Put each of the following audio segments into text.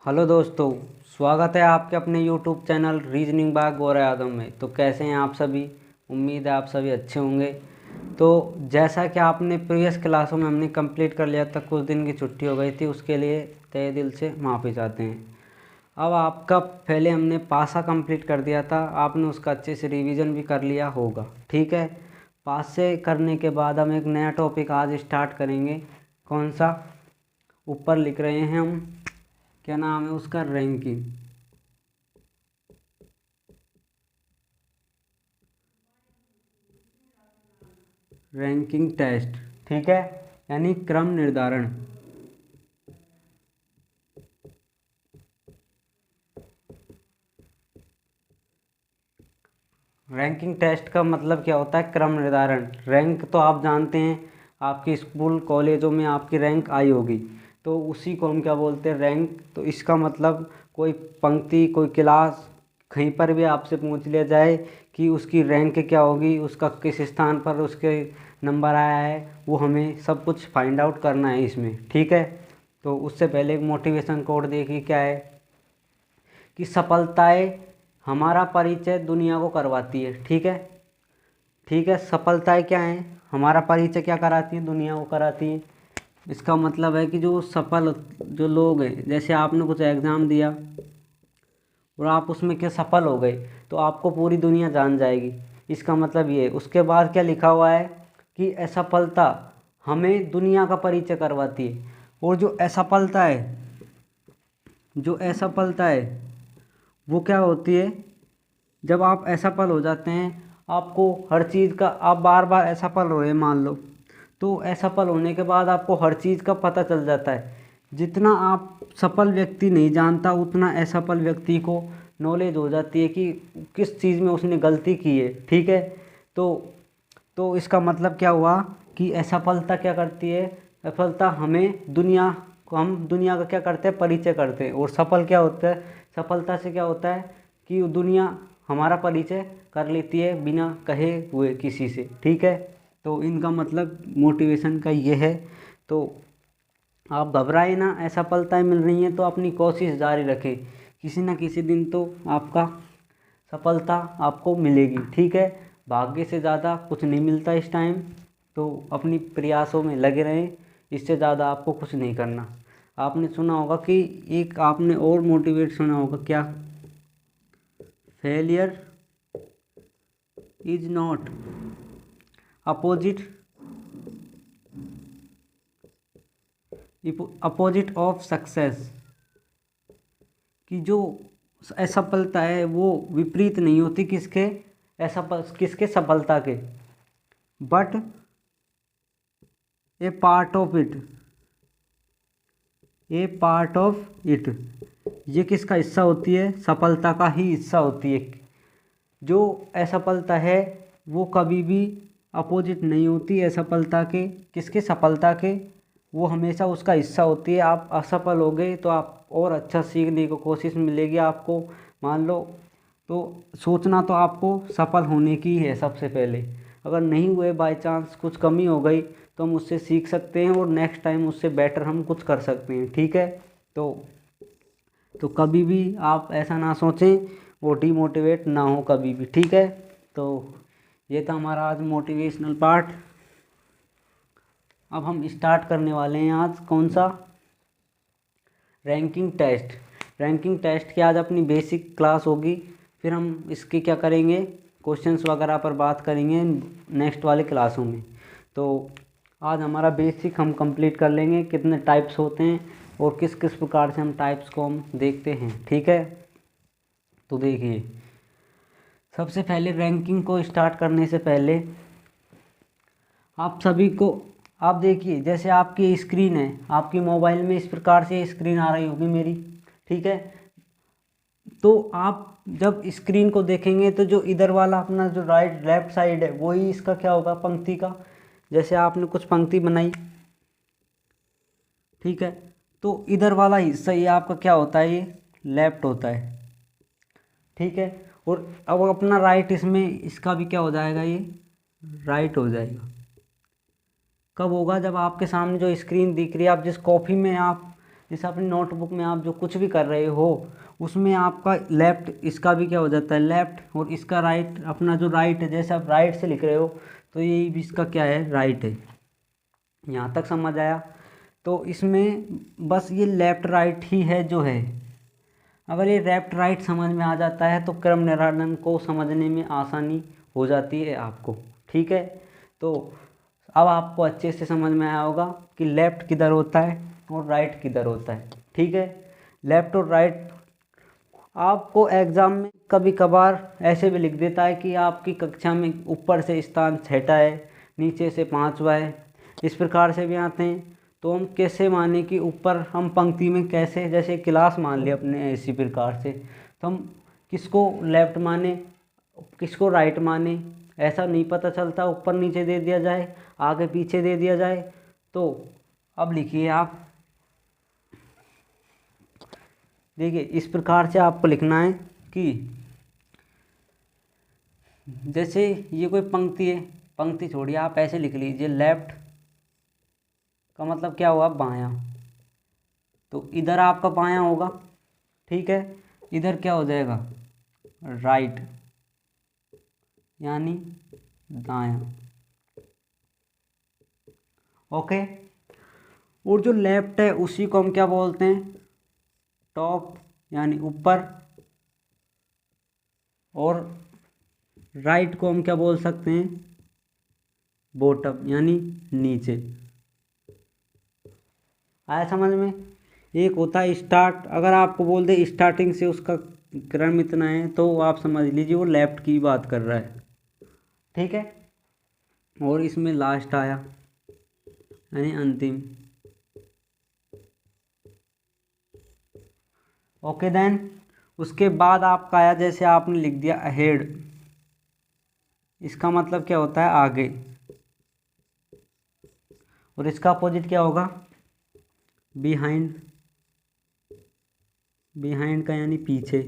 Hello दोस्तों, स्वागत है आपके अपने YouTube channel reasoning bye Gaurav Yadav में। तो कैसे हैं आप सभी? उम्मीद है आप सभी अच्छे होंगे। तो जैसा कि आपने प्रीवियस क्लासों में हमने कंप्लीट कर लिया था, कुछ दिन की छुट्टी हो गई थी, उसके लिए तहे दिल से माफ़ी चाहते हैं। अब आपका पहले हमने पासा कंप्लीट कर दिया था, आपने उसका अच्छे से रिवीजन भी कर लिया होगा। ठीक है, पास से करने के बाद हम एक नया टॉपिक आज स्टार्ट करेंगे। कौन सा? ऊपर लिख रहे हैं हम, क्या नाम है उसका? रैंकिंग। रैंकिंग टेस्ट, ठीक है, यानी क्रम निर्धारण। रैंकिंग टेस्ट का मतलब क्या होता है? क्रम निर्धारण। रैंक तो आप जानते हैं, आपके स्कूल कॉलेजों में आपकी रैंक आई होगी, तो उसी को हम क्या बोलते हैं? रैंक। तो इसका मतलब कोई पंक्ति, कोई क्लास, कहीं पर भी आपसे पूछ लिया जाए कि उसकी रैंक क्या होगी, उसका किस स्थान पर उसके नंबर आया है, वो हमें सब कुछ फाइंड आउट करना है इसमें। ठीक है, तो उससे पहले एक मोटिवेशन कोड देखिए क्या है कि सफलताएं हमारा परिचय दुनिया को करवाती है। ठीक है, ठीक है, सफलताएं क्या हैं? हमारा परिचय क्या कराती है? दुनिया को कराती है। इसका मतलब है कि जो सफल जो लोग हैं, जैसे आपने कुछ एग्ज़ाम दिया और आप उसमें क्या सफल हो गए, तो आपको पूरी दुनिया जान जाएगी। इसका मतलब ये है। उसके बाद क्या लिखा हुआ है कि असफलता हमें दुनिया का परिचय करवाती है। और जो असफलता है वो क्या होती है? जब आप असफल हो जाते हैं, आपको हर चीज़ का, आप बार बार असफल हो रहे हैं मान लो, तो असफल होने के बाद आपको हर चीज़ का पता चल जाता है। जितना आप सफल व्यक्ति नहीं जानता, उतना असफल व्यक्ति को नॉलेज हो जाती है कि किस चीज़ में उसने गलती की है। ठीक है, तो इसका मतलब क्या हुआ कि असफलता क्या करती है? असफलता हमें दुनिया को, हम दुनिया का क्या करते हैं? परिचय करते हैं। और सफल क्या होता है? सफलता से क्या होता है कि दुनिया हमारा परिचय कर लेती है बिना कहे हुए किसी से। ठीक है, तो इनका मतलब मोटिवेशन का ये है। तो आप घबराए ना, असफलताएं मिल रही हैं तो अपनी कोशिश जारी रखें, किसी न किसी दिन तो आपका सफलता आपको मिलेगी। ठीक है, भाग्य से ज़्यादा कुछ नहीं मिलता इस टाइम, तो अपनी प्रयासों में लगे रहें, इससे ज़्यादा आपको कुछ नहीं करना। आपने सुना होगा कि एक आपने और मोटिवेट सुना होगा क्या? Failure is not opposite of success. कि जो असफलता है वो विपरीत नहीं होती किसके? किसके? सफलता के। But A part of it, A part of it, ये किसका हिस्सा होती है? सफलता का ही हिस्सा होती है। जो असफलता है वो कभी भी अपोजिट नहीं होती असफलता के। किसके? सफलता के। वो हमेशा उसका हिस्सा होती है। आप असफल हो गए तो आप और अच्छा सीखने की कोशिश मिलेगी आपको। मान लो, तो सोचना तो आपको सफल होने की ही है सबसे पहले। अगर नहीं हुए, बाय चांस कुछ कमी हो गई, तो हम उससे सीख सकते हैं और नेक्स्ट टाइम उससे बेटर हम कुछ कर सकते हैं। ठीक है, तो कभी भी आप ऐसा ना सोचें, वो डीमोटिवेट ना हो कभी भी। ठीक है, तो ये था हमारा आज मोटिवेशनल पार्ट। अब हम स्टार्ट करने वाले हैं आज कौन सा? Ranking test. रैंकिंग टेस्ट की आज अपनी बेसिक क्लास होगी, फिर हम इसके क्या करेंगे? क्वेश्चंस वगैरह पर बात करेंगे नेक्स्ट वाले क्लासों में। तो आज हमारा बेसिक हम कंप्लीट कर लेंगे, कितने टाइप्स होते हैं और किस किस प्रकार से हम टाइप्स को हम देखते हैं। ठीक है, तो देखिए, सबसे पहले रैंकिंग को स्टार्ट करने से पहले आप सभी को, आप देखिए जैसे आपकी स्क्रीन है, आपकी मोबाइल में इस प्रकार से स्क्रीन आ रही होगी मेरी। ठीक है, तो आप जब स्क्रीन को देखेंगे तो जो इधर वाला अपना जो राइट लेफ्ट साइड है, वही इसका क्या होगा? पंक्ति का। जैसे आपने कुछ पंक्ति बनाई, ठीक है, तो इधर वाला हिस्सा ये आपका क्या होता है? ये लेफ्ट होता है। ठीक है, और अब अपना राइट, इसमें इसका भी क्या हो जाएगा? ये राइट हो जाएगा। कब होगा? जब आपके सामने जो स्क्रीन दिख रही है, आप जिस कॉपी में आप जैसे अपनी नोटबुक में आप जो कुछ भी कर रहे हो उसमें आपका लेफ्ट, इसका भी क्या हो जाता है लेफ्ट, और इसका राइट, अपना जो राइट है, जैसे आप राइट से लिख रहे हो तो ये भी इसका क्या है राइट है। यहाँ तक समझ आया? तो इसमें बस ये लेफ्ट राइट ही है जो है। अगर ये लेफ्ट राइट समझ में आ जाता है तो क्रम निर्धारण को समझने में आसानी हो जाती है आपको। ठीक है, तो अब आपको अच्छे से समझ में आया होगा कि लेफ्ट किधर होता है और राइट किधर होता है। ठीक है, लेफ्ट और राइट आपको एग्ज़ाम में कभी कभार ऐसे भी लिख देता है कि आपकी कक्षा में ऊपर से स्थान 6 है, नीचे से 5वां है, इस प्रकार से भी आते हैं। तो हम कैसे माने कि ऊपर हम पंक्ति में कैसे, जैसे क्लास मान लिया अपने इसी प्रकार से, तो हम किसको लेफ्ट माने किसको राइट माने ऐसा नहीं पता चलता। ऊपर नीचे दे दिया जाए, आगे पीछे दे दिया जाए। तो अब लिखिए आप, देखिए इस प्रकार से आपको लिखना है कि जैसे ये कोई पंक्ति है, पंक्ति छोड़िए आप ऐसे लिख लीजिए, लेफ्ट का मतलब क्या हुआ बायां, तो इधर आपका बायां होगा। ठीक है, इधर क्या हो जाएगा राइट यानी दायां। ओके, और जो लेफ्ट है उसी को हम क्या बोलते हैं टॉप यानी ऊपर, और राइट को हम क्या बोल सकते हैं बॉटम यानी नीचे। आया समझ में? एक होता है स्टार्ट, अगर आपको बोल दे स्टार्टिंग से उसका क्रम इतना है तो आप समझ लीजिए वो लेफ्ट की बात कर रहा है। ठीक है, और इसमें लास्ट आया यानी अंतिम। ओके देन, उसके बाद आपका आया, जैसे आपने लिख दिया अहेड, इसका मतलब क्या होता है आगे, और इसका अपोजिट क्या होगा बिहाइंड, बिहाइंड का यानी पीछे।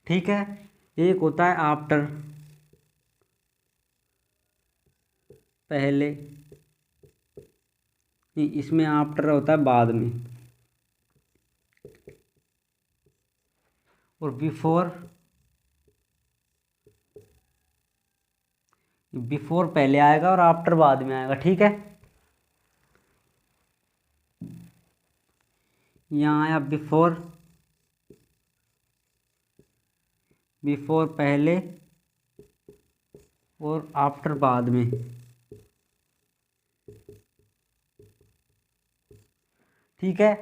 ठीक है, एक होता है आफ्टर पहले, इसमें आफ्टर होता है बाद में, और बिफोर, बिफोर पहले आएगा और आफ्टर बाद में आएगा। ठीक है, यहाँ आया बिफोर, बिफोर पहले और आफ्टर बाद में। ठीक है,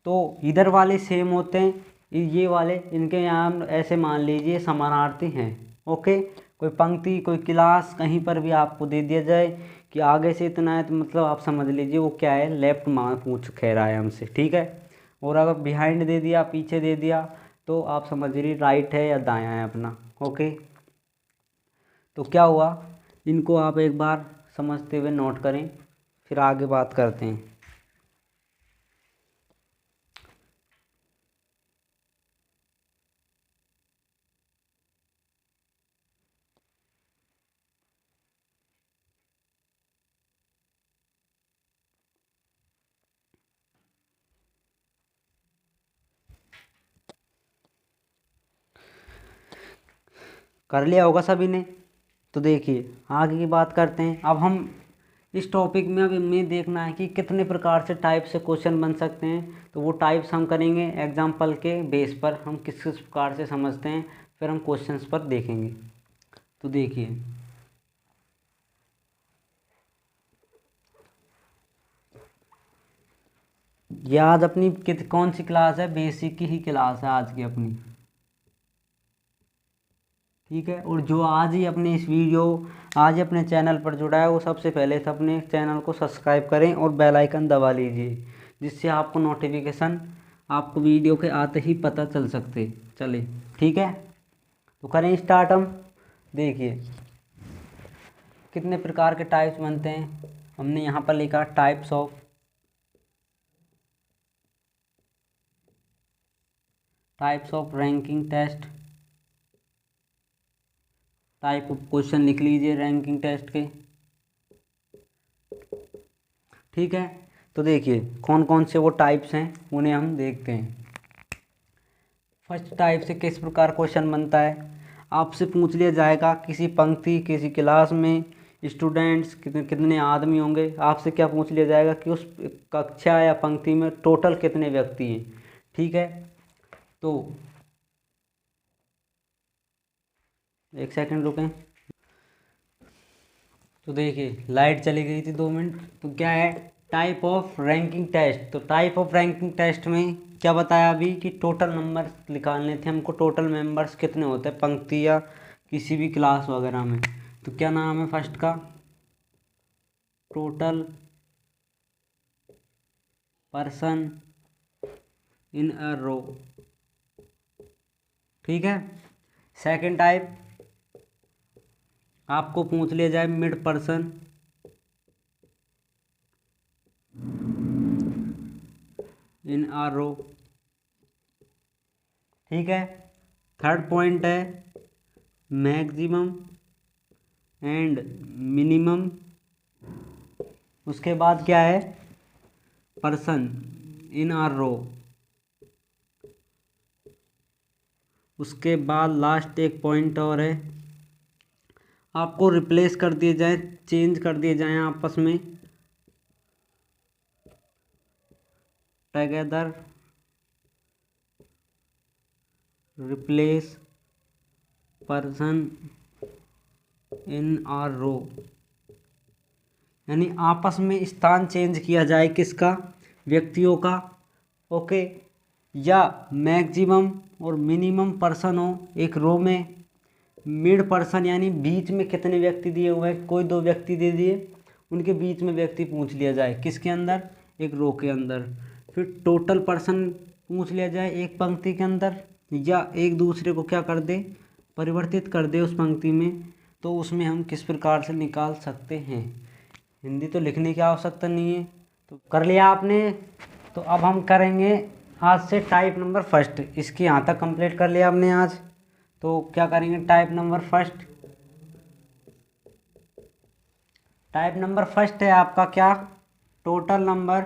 तो इधर वाले सेम होते हैं, ये वाले इनके यहाँ हम ऐसे मान लीजिए समानार्थी हैं। ओके, कोई पंक्ति कोई क्लास कहीं पर भी आपको दे दिया जाए कि आगे से इतना है तो मतलब आप समझ लीजिए वो क्या है लेफ्ट मान पूछ कह रहा है हमसे। ठीक है, और अगर बिहाइंड दे दिया पीछे दे दिया तो आप समझ लीजिए राइट है या दायां है अपना। ओके, तो क्या हुआ, इनको आप एक बार समझते हुए नोट करें, फिर आगे बात करते हैं। कर लिया होगा सभी ने, तो देखिए आगे की बात करते हैं। अब हम इस टॉपिक में अब हमें देखना है कि कितने प्रकार से टाइप से क्वेश्चन बन सकते हैं, तो वो टाइप्स हम करेंगे एग्जाम्पल के बेस पर, हम किस किस प्रकार से समझते हैं फिर हम क्वेश्चंस पर देखेंगे। तो देखिए ये आज अपनी कौन सी क्लास है, बेसिक की ही क्लास है आज की अपनी। ठीक है, और जो आज ही अपने इस वीडियो आज ही अपने चैनल पर जुड़ा है वो सबसे पहले से अपने चैनल को सब्सक्राइब करें और बेल आइकन दबा लीजिए, जिससे आपको नोटिफिकेशन आपको वीडियो के आते ही पता चले। ठीक है, तो करें स्टार्ट हम। देखिए कितने प्रकार के टाइप्स बनते हैं, हमने यहाँ पर लिखा types of ranking test, type of question लिख लीजिए रैंकिंग टेस्ट के। ठीक है, तो देखिए कौन कौन से वो टाइप्स हैं उन्हें हम देखते हैं। फर्स्ट टाइप से किस प्रकार क्वेश्चन बनता है, आपसे पूछ लिया जाएगा किसी पंक्ति किसी क्लास में स्टूडेंट्स कितने कितने आदमी होंगे, आपसे क्या पूछ लिया जाएगा कि उस कक्षा या पंक्ति में टोटल कितने व्यक्ति हैं। ठीक है, तो एक सेकंड रुकें। तो देखिए लाइट चली गई थी 2 मिनट। तो क्या है टाइप ऑफ रैंकिंग टेस्ट, तो टाइप ऑफ रैंकिंग टेस्ट में क्या बताया अभी कि टोटल नंबर निकालने थे हमको, टोटल मेंबर्स कितने होते हैं पंक्ति या किसी भी क्लास वगैरह में। तो क्या नाम है फर्स्ट का, टोटल पर्सन इन अ रो। ठीक है, सेकंड टाइप आपको पूछ लिया जाए मिड पर्सन इन आर रो। ठीक है, थर्ड पॉइंट है मैक्सिमम एंड मिनिमम। उसके बाद क्या है पर्सन इन आर रो। उसके बाद लास्ट एक पॉइंट और है, आपको रिप्लेस कर दिए जाए चेंज कर दिए जाएं आपस में टगेदर रिप्लेस पर्सन इन आर रो, यानी आपस में स्थान चेंज किया जाए किसका, व्यक्तियों का। ओके, या मैक्सिमम और मिनिमम पर्सन हो एक रो में, मिड पर्सन यानी बीच में कितने व्यक्ति दिए हुए हैं, कोई 2 व्यक्ति दे दिए उनके बीच में व्यक्ति पूछ लिया जाए किसके अंदर, एक रो के अंदर। फिर टोटल पर्सन पूछ लिया जाए एक पंक्ति के अंदर, या एक दूसरे को क्या कर दे परिवर्तित कर दे उस पंक्ति में। तो उसमें हम किस प्रकार से निकाल सकते हैं, हिंदी तो लिखने की आवश्यकता नहीं है। तो कर लिया आपने। तो अब हम करेंगे आज से टाइप नंबर फर्स्ट, इसकी यहाँ तक कंप्लीट कर लिया हमने आज। तो क्या करेंगे type number first. Type number first है आपका क्या, total number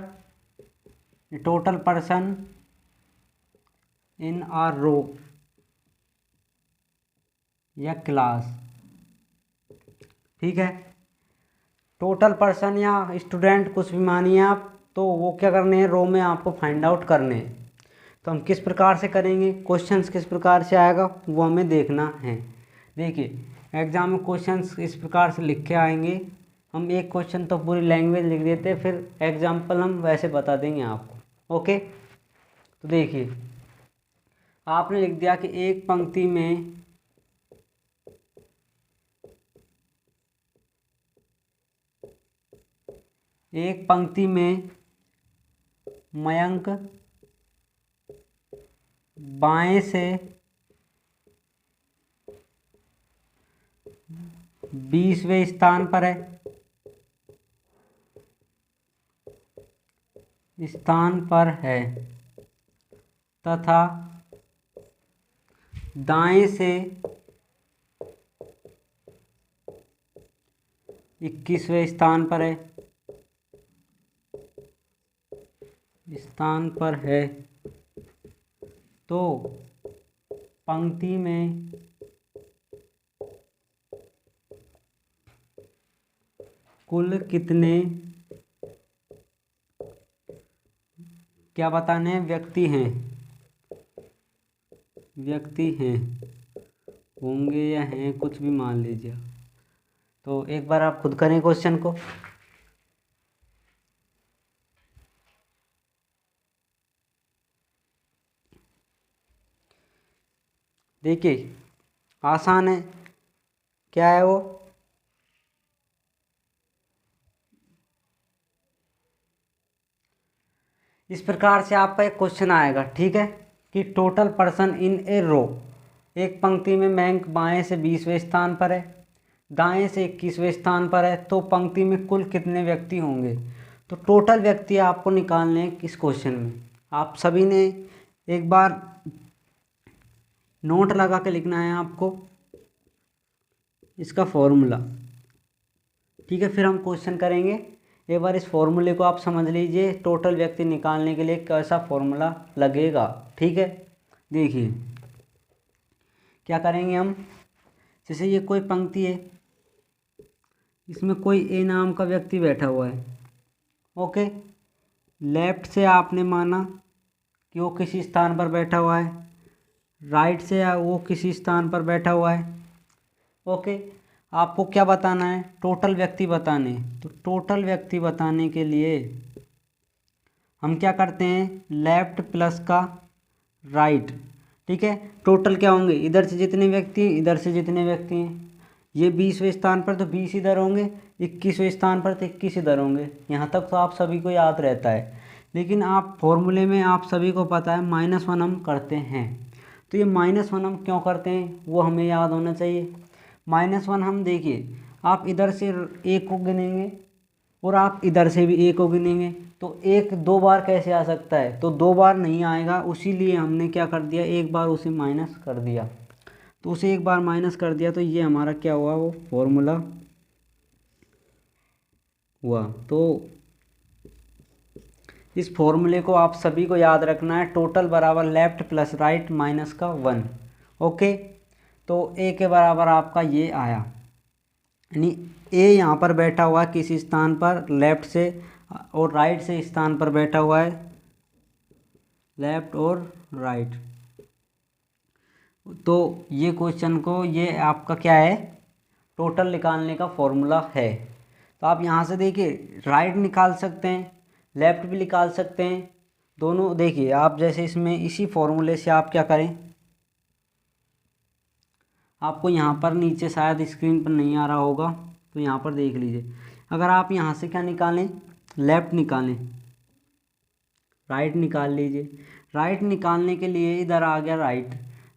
total person in are row या क्लास। ठीक है, टोटल पर्सन या स्टूडेंट कुछ भी मानिए आप, तो वो क्या करने हैं रो में आपको फाइंड आउट करने हैं। तो हम किस प्रकार से करेंगे, क्वेश्चंस किस प्रकार से आएगा वो हमें देखना है। देखिए एग्जाम में क्वेश्चंस इस प्रकार से लिख के आएंगे, हम एक क्वेश्चन तो पूरी लैंग्वेज लिख देते हैं, फिर एग्जाम्पल हम वैसे बता देंगे आपको। ओके, तो देखिए आपने लिख दिया कि एक पंक्ति में मयंक बाएं से 20वें स्थान पर है तथा दाएं से 21वें स्थान पर है, तो पंक्ति में कुल कितने क्या बताने हैं व्यक्ति हैं होंगे या हैं कुछ भी मान लीजिए। तो एक बार आप खुद करें क्वेश्चन को। देखिए आसान है, क्या है वो, इस प्रकार से आपका एक क्वेश्चन आएगा। ठीक है, कि टोटल पर्सन इन ए रो, एक पंक्ति में मयंक बाएं से 20वें स्थान पर है, दाएं से 21वें स्थान पर है, तो पंक्ति में कुल कितने व्यक्ति होंगे। तो टोटल व्यक्ति आपको निकालने हैं इस क्वेश्चन में। आप सभी ने एक बार नोट लगा के लिखना है आपको इसका फॉर्मूला। ठीक है, फिर हम क्वेश्चन करेंगे एक बार इस फॉर्मूले को आप समझ लीजिए, टोटल व्यक्ति निकालने के लिए कैसा फॉर्मूला लगेगा। ठीक है, देखिए क्या करेंगे हम। जैसे ये कोई पंक्ति है, इसमें कोई ए नाम का व्यक्ति बैठा हुआ है। ओके, लेफ्ट से आपने माना कि वो किसी स्थान पर बैठा हुआ है, राइट से वो किसी स्थान पर बैठा हुआ है। ओके, आपको क्या बताना है, टोटल व्यक्ति बताने। तो टोटल व्यक्ति बताने के लिए हम क्या करते हैं, लेफ्ट प्लस का राइट। ठीक है, टोटल क्या होंगे, इधर से जितने व्यक्ति हैं, इधर से जितने व्यक्ति हैं। ये 20वें स्थान पर तो 20 इधर होंगे, 21वें स्थान पर तो 21 इधर होंगे। यहाँ तक तो आप सभी को याद रहता है। लेकिन आप फॉर्मूले में आप सभी को पता है -1 हम करते हैं। तो ये -1 हम क्यों करते हैं वो हमें याद होना चाहिए। -1 हम देखिए, आप इधर से 1 को गिनेंगे और आप इधर से भी 1 को गिनेंगे, तो 1 2 बार कैसे आ सकता है, तो 2 बार नहीं आएगा। उसीलिए हमने क्या कर दिया, एक बार उसे माइनस कर दिया। तो उसे एक बार माइनस कर दिया, तो ये हमारा क्या हुआ, वो फॉर्मूला हुआ। तो इस फॉर्मूले को आप सभी को याद रखना है, टोटल बराबर लेफ्ट प्लस राइट माइनस का 1। ओके, तो ए के बराबर आपका ये आया, यानी ए यहाँ पर बैठा हुआ है किसी स्थान पर लेफ्ट से, और राइट से स्थान पर बैठा हुआ है, लेफ्ट और राइट। तो ये क्वेश्चन को, ये आपका क्या है, टोटल निकालने का फॉर्मूला है। तो आप यहाँ से देखिए, राइट निकाल सकते हैं, लेफ्ट भी निकाल सकते हैं, दोनों। देखिए आप जैसे इसमें इसी फॉर्मूले से आप क्या करें, आपको यहाँ पर नीचे शायद स्क्रीन पर नहीं आ रहा होगा, तो यहाँ पर देख लीजिए। अगर आप यहाँ से क्या निकालें, लेफ्ट निकालें, राइट निकाल लीजिए। राइट निकालने के लिए इधर आ गया राइट,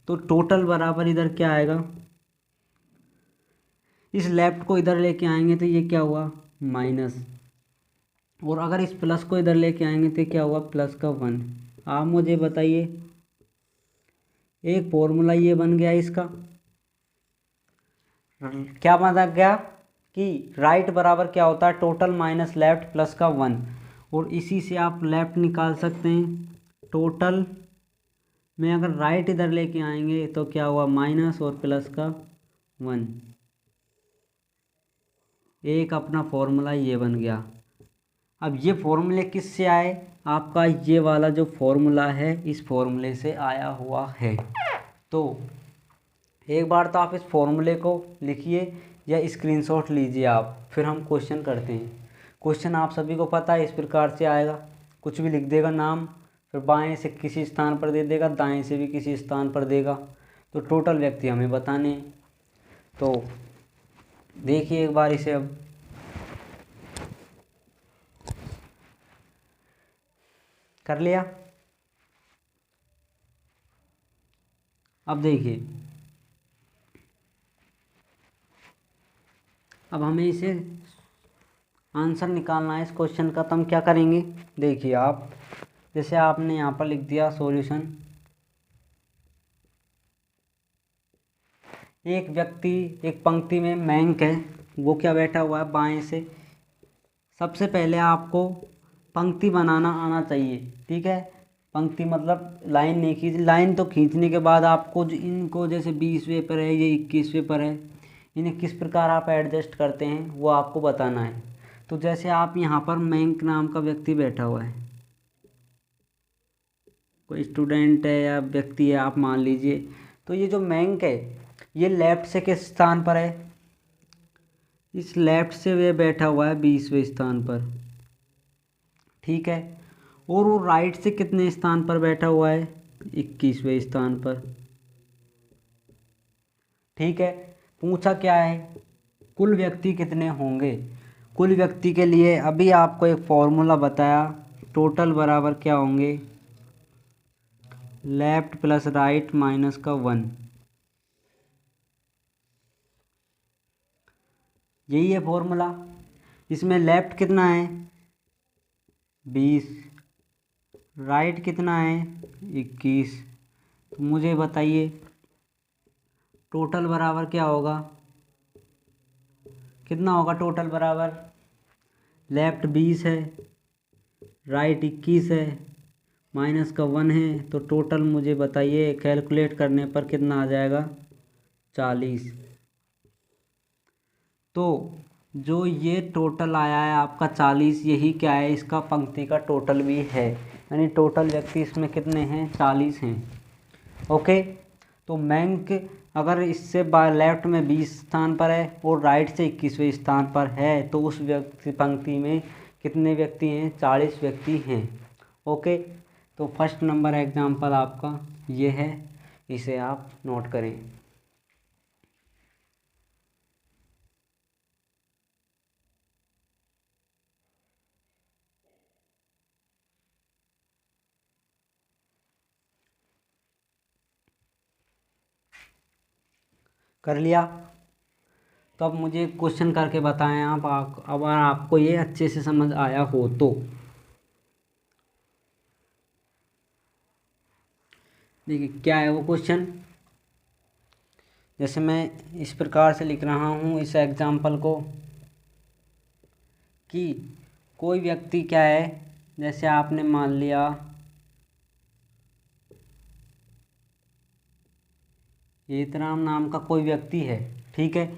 तो टोटल बराबर इधर क्या आएगा, इस लेफ्ट को इधर लेके आएंगे तो ये क्या हुआ, माइनस, और अगर इस प्लस को इधर लेके आएंगे तो क्या हुआ, प्लस का 1। आप मुझे बताइए, एक फॉर्मूला ये बन गया इसका। क्या बना गया कि राइट बराबर क्या होता है, टोटल माइनस लेफ्ट प्लस का 1। और इसी से आप लेफ्ट निकाल सकते हैं, टोटल में अगर राइट इधर लेके आएंगे तो क्या हुआ, माइनस और प्लस का 1। एक अपना फॉर्मूला ये बन गया। अब ये फॉर्मूले किससे आए, आपका ये वाला जो फॉर्मूला है इस फॉर्मूले से आया हुआ है। तो एक बार तो आप इस फॉर्मूले को लिखिए या स्क्रीनशॉट लीजिए आप, फिर हम क्वेश्चन करते हैं। क्वेश्चन आप सभी को पता है इस प्रकार से आएगा, कुछ भी लिख देगा नाम, फिर बाएं से किसी स्थान पर दे देगा, दाएं से भी किसी स्थान पर देगा, तो टोटल व्यक्ति हमें बताने हैं। तो देखिए एक बार इसे, अब कर लिया। अब देखिए, अब हमें इसे आंसर निकालना है इस क्वेश्चन का, तो हम क्या करेंगे, देखिए आप, जैसे आपने यहाँ पर लिख दिया सॉल्यूशन। एक व्यक्ति, एक पंक्ति में मैंक है, वो क्या बैठा हुआ है बाएं से। सबसे पहले आपको पंक्ति बनाना आना चाहिए। ठीक है, पंक्ति मतलब लाइन नहीं खींच, लाइन तो खींचने के बाद आपको जो इनको, जैसे 20वें पर है, ये 21वें पर है, इन्हें किस प्रकार आप एडजस्ट करते हैं वो आपको बताना है। तो जैसे आप यहाँ पर मैंक नाम का व्यक्ति बैठा हुआ है, कोई स्टूडेंट है या व्यक्ति है आप मान लीजिए। तो ये जो मैंक है ये लेफ्ट से किस स्थान पर है, इस लेफ्ट से वे बैठा हुआ है 20वें स्थान पर। ठीक है, और वो राइट से कितने स्थान पर बैठा हुआ है, 21वें स्थान पर। ठीक है, पूछा क्या है, कुल व्यक्ति कितने होंगे। कुल व्यक्ति के लिए अभी आपको एक फॉर्मूला बताया, टोटल बराबर क्या होंगे, लेफ्ट प्लस राइट माइनस का 1। यही है फॉर्मूला। इसमें लेफ्ट कितना है 20, राइट कितना है 21। तो मुझे बताइए टोटल बराबर क्या होगा, कितना होगा टोटल बराबर, लेफ्ट 20 है, राइट 21 है, माइनस का 1 है, तो टोटल मुझे बताइए कैलकुलेट करने पर कितना आ जाएगा, 40। तो जो ये टोटल आया है आपका 40, यही क्या है, इसका पंक्ति का टोटल भी है, यानी टोटल व्यक्ति इसमें कितने हैं, 40 हैं। ओके, तो बैंक अगर इससे लेफ्ट में 20 स्थान पर है और राइट से 21वें स्थान पर है, तो उस व्यक्ति पंक्ति में कितने व्यक्ति हैं, 40 व्यक्ति हैं। ओके, तो फर्स्ट नंबर एग्जाम्पल आपका ये है, इसे आप नोट करें। कर लिया? तो अब मुझे क्वेश्चन करके बताएं आप, अगर आपको ये अच्छे से समझ आया हो तो। देखिए क्या है वो क्वेश्चन, जैसे मैं इस प्रकार से लिख रहा हूँ इस एग्जाम्पल को कि कोई व्यक्ति क्या है, जैसे आपने मान लिया एतराम नाम का कोई व्यक्ति है, ठीक है,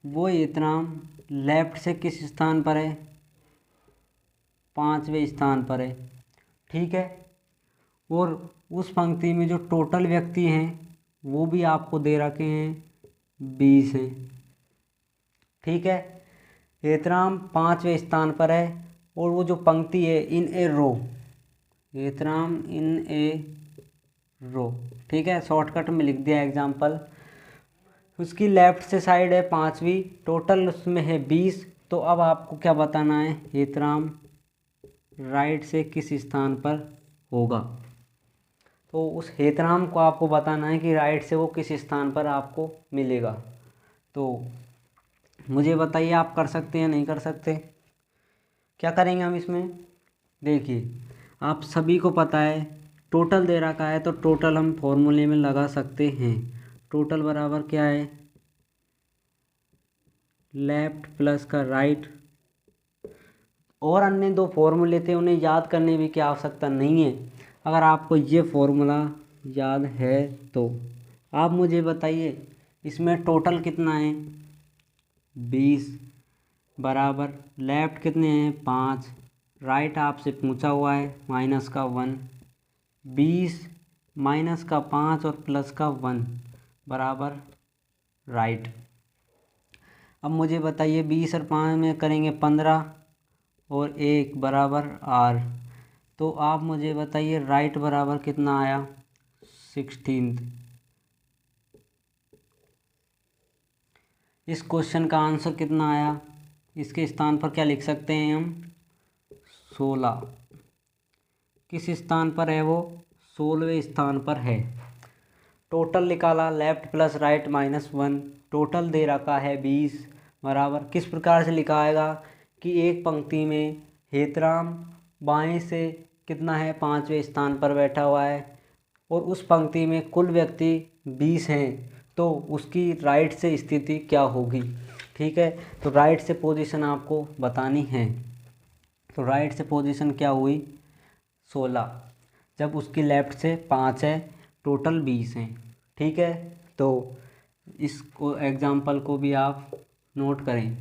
वो एतराम लेफ्ट से किस स्थान पर है, 5वें स्थान पर है, ठीक है, और उस पंक्ति में जो टोटल व्यक्ति हैं वो भी आपको दे रखे हैं 20 हैं, ठीक है। एतराम 5वें स्थान पर है और वो जो पंक्ति है इन ए रो, एतराम इन ए रो, ठीक है, शॉर्टकट में लिख दिया एग्जाम्पल। उसकी लेफ्ट से साइड है 5वीं, टोटल उसमें है 20, तो अब आपको क्या बताना है, एतराम राइट से किस स्थान पर होगा, तो उस हेतराम को आपको बताना है कि राइट से वो किस स्थान पर आपको मिलेगा। तो मुझे बताइए आप कर सकते हैं नहीं कर सकते? क्या करेंगे हम इसमें, देखिए आप सभी को पता है टोटल दे रखा है, तो टोटल हम फॉर्मूले में लगा सकते हैं। टोटल बराबर क्या है, लेफ्ट प्लस का राइट, और अन्य दो फॉर्मूले थे उन्हें याद करने भी की आवश्यकता नहीं है। अगर आपको ये फॉर्मूला याद है तो आप मुझे बताइए इसमें टोटल कितना है, 20 बराबर लेफ्ट कितने हैं, 5, राइट आपसे पूछा हुआ है माइनस का 1, 20 माइनस का 5 और प्लस का 1 बराबर राइट। अब मुझे बताइए 20 और 5 में करेंगे 15 और 1 बराबर आर, तो आप मुझे बताइए राइट बराबर कितना आया, 16। इस क्वेश्चन का आंसर कितना आया, इसके स्थान पर क्या लिख सकते हैं हम, 16। किस स्थान पर है वो, 16वें स्थान पर है। टोटल निकाला left plus right minus 1, total दे रखा है 20 बराबर, किस प्रकार से लिखाएगा कि एक पंक्ति में हेतराम बाएं से कितना है, 5वें स्थान पर बैठा हुआ है और उस पंक्ति में कुल व्यक्ति 20 हैं, तो उसकी राइट से स्थिति क्या होगी, ठीक है। तो राइट से पोजीशन आपको बतानी है, तो राइट से पोजीशन क्या हुई, 16, जब उसकी लेफ्ट से 5 है, टोटल 20 हैं, ठीक है। तो इसको एग्जाम्पल को भी आप नोट करें।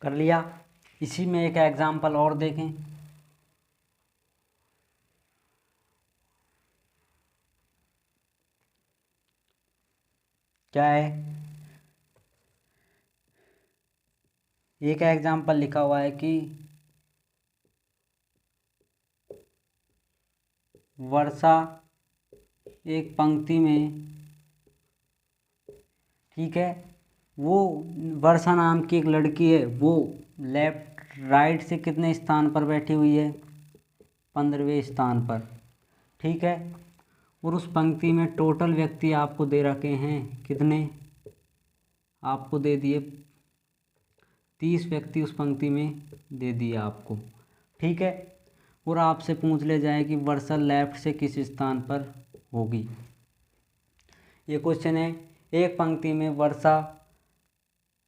कर लिया? इसी में एक एग्जाम्पल और देखें, क्या है, एक एग्जाम्पल लिखा हुआ है कि वर्षा एक पंक्ति में, ठीक है, वो वर्षा नाम की एक लड़की है, वो लेफ्ट राइट से कितने स्थान पर बैठी हुई है, 15वें स्थान पर, ठीक है। और उस पंक्ति में टोटल व्यक्ति आपको दे रखे हैं कितने, आपको दे दिए 30 व्यक्ति उस पंक्ति में दे दिए आपको, ठीक है। और आपसे पूछ ले जाए कि वर्षा लेफ्ट से किस स्थान पर होगी। ये क्वेश्चन है, एक पंक्ति में वर्षा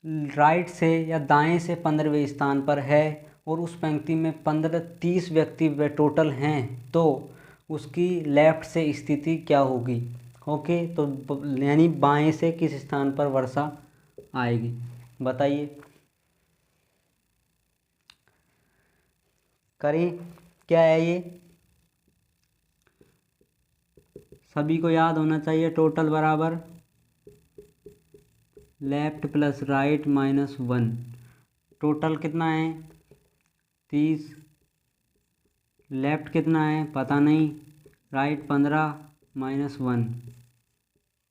राइट से या दाएं से 15वें स्थान पर है और उस पंक्ति में 30 व्यक्ति टोटल हैं, तो उसकी लेफ्ट से स्थिति क्या होगी। ओके, तो यानी बाएं से किस स्थान पर वर्षा आएगी, बताइए। करें, क्या है ये, सभी को याद होना चाहिए। टोटल बराबर left plus right minus 1। Total कितना है 30, लेफ्ट कितना है पता नहीं, राइट 15 माइनस 1,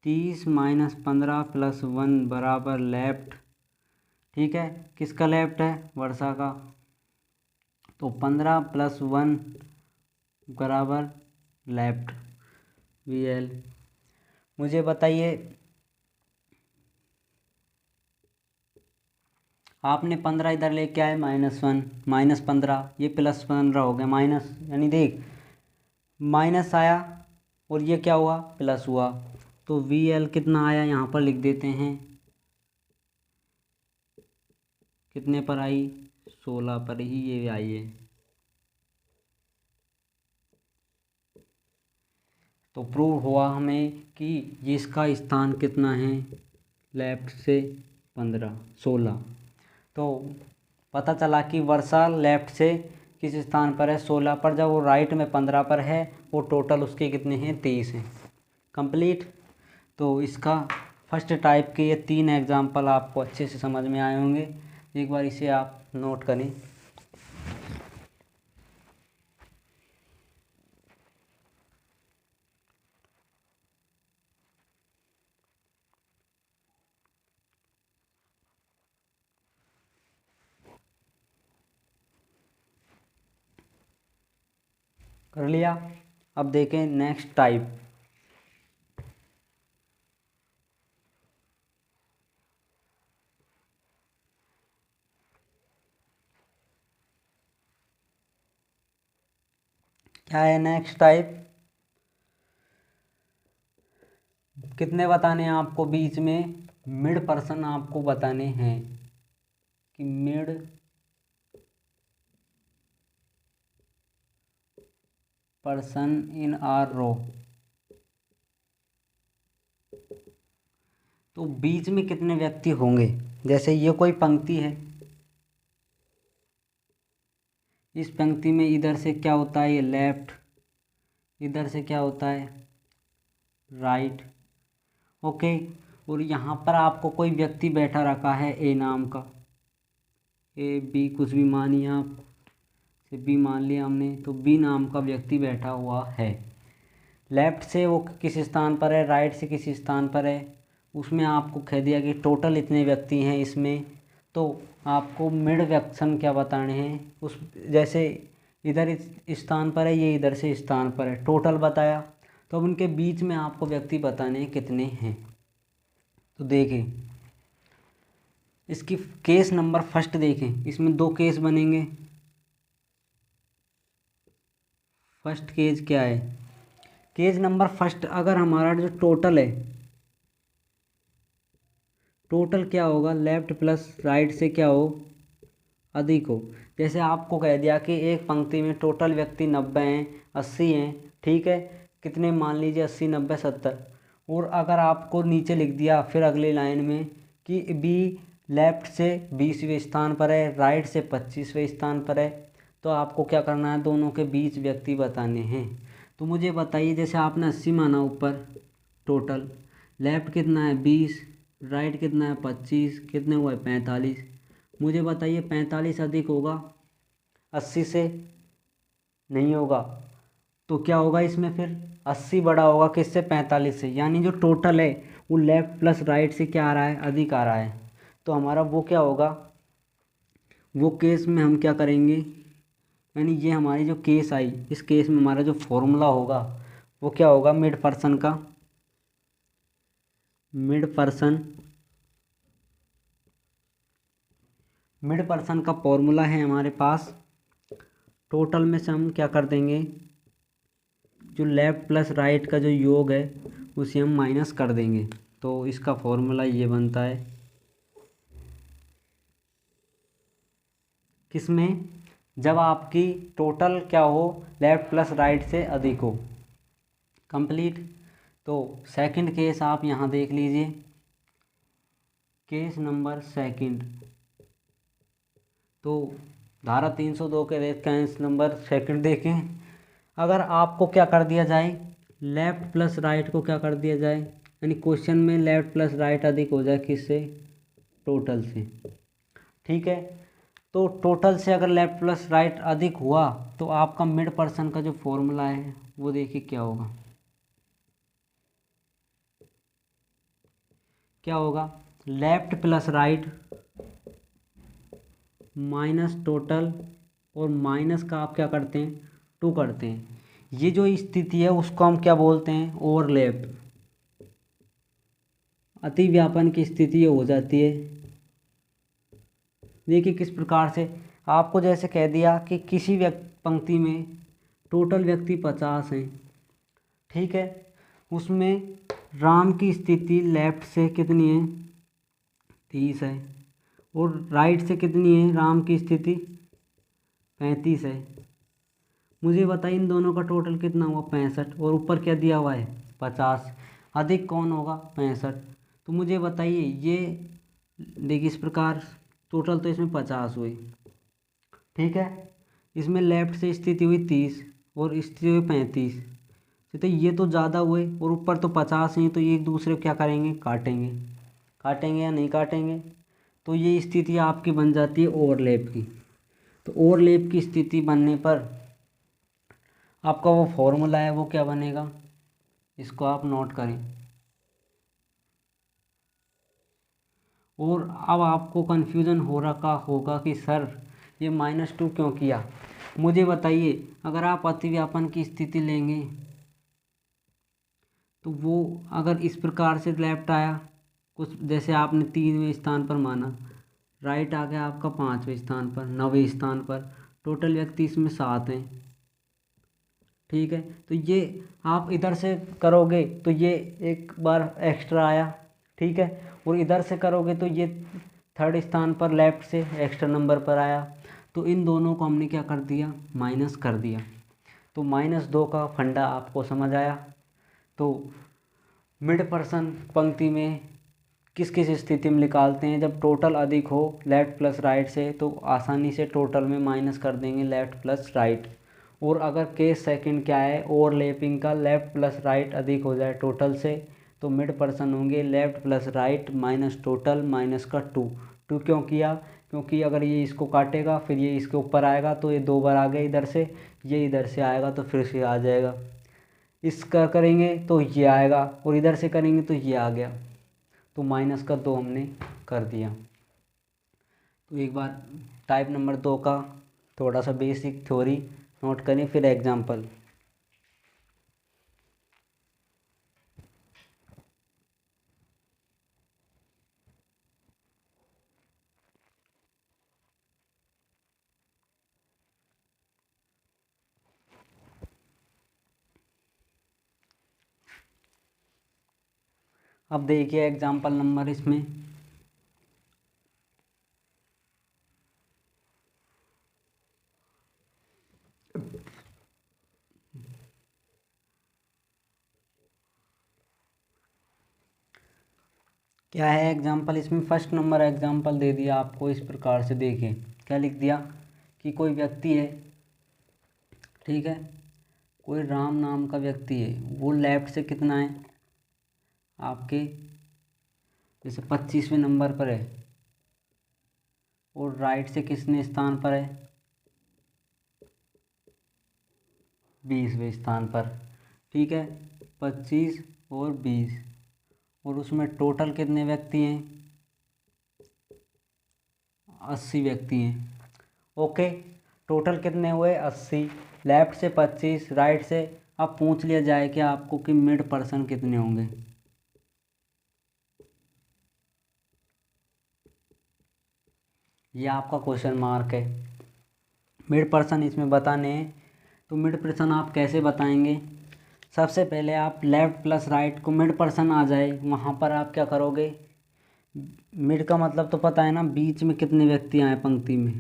30 माइनस 15 प्लस 1 बराबर लेफ्ट, ठीक है। किसका लेफ्ट है, वर्षा का। तो 15 प्लस 1 बराबर लेफ्ट, VL। मुझे बताइए, आपने 15 इधर लेके आए -1, -15, ये +15 हो गया माइनस, यानी देख माइनस आया और ये क्या हुआ, प्लस हुआ। तो VL कितना आया यहाँ पर लिख देते हैं, कितने पर आई, 16 पर ही ये आई है। तो प्रूव हुआ हमें कि इसका स्थान कितना है, लेफ्ट से 16। तो पता चला कि वर्षा लेफ्ट से किस स्थान पर है, 16 पर, जब वो राइट में 15 पर है। वो टोटल उसके कितने हैं, 23 हैं। कंप्लीट। तो इसका फर्स्ट टाइप के ये 3 एग्जाम्पल आपको अच्छे से समझ में आए होंगे। एक बार इसे आप नोट करें। कर लिया। अब देखें नेक्स्ट टाइप। क्या है नेक्स्ट टाइप, कितने बताने हैं आपको, बीच में मिड पर्सन आपको बताने हैं कि मिड पर्सन इन आर रो। तो बीच में कितने व्यक्ति होंगे, जैसे ये कोई पंक्ति है, इस पंक्ति में इधर से क्या होता है, ये लेफ्ट, इधर से क्या होता है, राइट। ओके, और यहाँ पर आपको कोई व्यक्ति बैठा रखा है ए नाम का, ए बी कुछ भी मानिए आप, से बी मान लिया हमने। तो बी नाम का व्यक्ति बैठा हुआ है, लेफ्ट से वो किस स्थान पर है, राइट से किस स्थान पर है। उसमें आपको कह दिया कि टोटल इतने व्यक्ति हैं इसमें। तो आपको मिड व्यक्शन क्या बताने हैं, उस जैसे इधर इस स्थान पर है, ये इधर से स्थान पर है, टोटल बताया। तो अब उनके बीच में आपको व्यक्ति बताने हैं कितने हैं। तो देखें इसकी केस नंबर फर्स्ट देखें, इसमें 2 केस बनेंगे। फर्स्ट केस क्या है, केस नंबर फर्स्ट, अगर हमारा जो टोटल है, टोटल क्या होगा, लेफ्ट प्लस राइट से क्या हो, अधिक हो। जैसे आपको कह दिया कि एक पंक्ति में टोटल व्यक्ति 90 हैं, 80 हैं, ठीक है। कितने मान लीजिए 80, 90, 70। और अगर आपको नीचे लिख दिया फिर अगली लाइन में कि बी लेफ्ट से 20वें स्थान पर है, राइट से 25वें स्थान पर है, तो आपको क्या करना है, दोनों के बीच व्यक्ति बताने हैं। तो मुझे बताइए, जैसे आपने 80 माना ऊपर टोटल, लेफ्ट कितना है 20, राइट कितना है 25, कितने हुआ है 45। मुझे बताइए 45 अधिक होगा 80 से, नहीं होगा। तो क्या होगा इसमें फिर, 80 बड़ा होगा किससे, 45 से। यानी जो टोटल है वो लेफ्ट प्लस राइट से क्या आ रहा है, अधिक आ रहा है। तो हमारा वो क्या होगा, वो केस में हम क्या करेंगे, यानी ये हमारी जो केस आई, इस केस में हमारा जो फॉर्मूला होगा वो क्या होगा, मिड पर्सन का, मिड पर्सन, मिड पर्सन का फॉर्मूला है हमारे पास, टोटल में से हम क्या कर देंगे, जो लेफ्ट प्लस राइट का जो योग है उसे हम माइनस कर देंगे। तो इसका फॉर्मूला ये बनता है, किसमें, जब आपकी टोटल क्या हो, लेफ्ट प्लस राइट से अधिक हो। कंप्लीट। तो सेकंड केस आप यहाँ देख लीजिए, केस नंबर सेकंड। तो धारा 302 के तहत केस नंबर सेकंड देखें। अगर आपको क्या कर दिया जाए, लेफ्ट प्लस राइट को क्या कर दिया जाए, यानी क्वेश्चन में लेफ्ट प्लस राइट अधिक हो जाए किससे, टोटल से। ठीक है, तो टोटल से अगर लेफ्ट प्लस राइट अधिक हुआ तो आपका मिड पर्सन का जो फॉर्मूला है वो देखिए क्या होगा, क्या होगा, left plus right minus total, और माइनस का आप क्या करते हैं, 2 करते हैं। ये जो स्थिति है उसको हम क्या बोलते हैं, ओवरलैप, अतिव्यापन की स्थिति ये हो जाती है। देखिए किस प्रकार से, आपको जैसे कह दिया कि किसी पंक्ति में टोटल व्यक्ति 50 हैं, ठीक है, उसमें राम की स्थिति लेफ्ट से कितनी है, 30 है, और राइट से कितनी है, राम की स्थिति 35 है। मुझे बताइए इन दोनों का टोटल कितना हुआ, 65, और ऊपर क्या दिया हुआ है, 50। अधिक कौन होगा, 65। तो मुझे बताइए ये, देखिए इस प्रकार टोटल तो इसमें 50 हुई, ठीक है, इसमें लेफ्ट से स्थिति हुई 30 और स्थिति हुई 35। तो ये तो ज़्यादा हुए और ऊपर तो 50 हैं, तो ये एक दूसरे को क्या करेंगे, काटेंगे, काटेंगे या नहीं काटेंगे। तो ये स्थिति आपकी बन जाती है ओवरलैप की। तो ओवरलैप की स्थिति बनने पर आपका वो फॉर्मूला है वो क्या बनेगा, इसको आप नोट करें। और अब आपको कन्फ्यूज़न हो रखा होगा कि सर ये -2 क्यों किया। मुझे बताइए, अगर आप अतिव्यापन की स्थिति लेंगे तो वो अगर इस प्रकार से लेफ्ट आया, कुछ जैसे आपने 3वें स्थान पर माना, राइट आ गया आपका 5वें स्थान पर, 9वें स्थान पर, टोटल व्यक्ति इसमें 7 हैं, ठीक है। तो ये आप इधर से करोगे तो ये एक बार एक्स्ट्रा आया, ठीक है, और इधर से करोगे तो ये थर्ड स्थान पर लेफ्ट से एक्स्ट्रा नंबर पर आया। तो इन दोनों को हमने क्या कर दिया, माइनस कर दिया। तो -2 का फंडा आपको समझ आया। तो मिड पर्सन पंक्ति में किस किस स्थिति में निकालते हैं, जब टोटल अधिक हो लेफ्ट प्लस राइट से तो आसानी से टोटल में माइनस कर देंगे लेफ्ट प्लस राइट। और अगर केस सेकंड क्या है, ओवरलैपिंग का, लेफ्ट प्लस राइट अधिक हो जाए टोटल से तो मिड पर्सन होंगे left plus right minus total minus का 2। 2 क्यों किया, क्योंकि अगर ये इसको काटेगा फिर ये इसके ऊपर आएगा तो ये 2 बार आ गया इधर से, ये इधर से आएगा तो फिर से आ जाएगा, इसका करेंगे तो ये आएगा और इधर से करेंगे तो ये आ गया। तो -2 हमने कर दिया। तो एक बार टाइप नंबर 2 का थोड़ा सा बेसिक थ्योरी नोट करें, फिर एग्जाम्पल। अब देखिए एग्जाम्पल नंबर इसमें, क्या है एग्जाम्पल, इसमें फर्स्ट नंबर एग्जाम्पल दे दिया आपको इस प्रकार से। देखिए क्या लिख दिया कि कोई व्यक्ति है, ठीक है, कोई राम नाम का व्यक्ति है, वो लेफ्ट से कितना है आपके, जैसे 25वें नंबर पर है, और राइट से किसने स्थान पर है, 20वें स्थान पर, ठीक है, 25 और 20, और उसमें टोटल कितने व्यक्ति हैं, 80 व्यक्ति हैं। ओके, टोटल कितने हुए, 80, लेफ्ट से 25, राइट से अब पूछ लिया जाए कि आपको कि मिड पर्सन कितने होंगे। ये आपका क्वेश्चन मार्क है। मिड पर्सन इसमें बताने हैं, तो मिड पर्सन आप कैसे बताएंगे। सबसे पहले आप लेफ्ट प्लस राइट को मिड पर्सन आ जाए वहाँ पर आप क्या करोगे, मिड का मतलब तो पता है ना, बीच में कितने व्यक्ति आए पंक्ति में।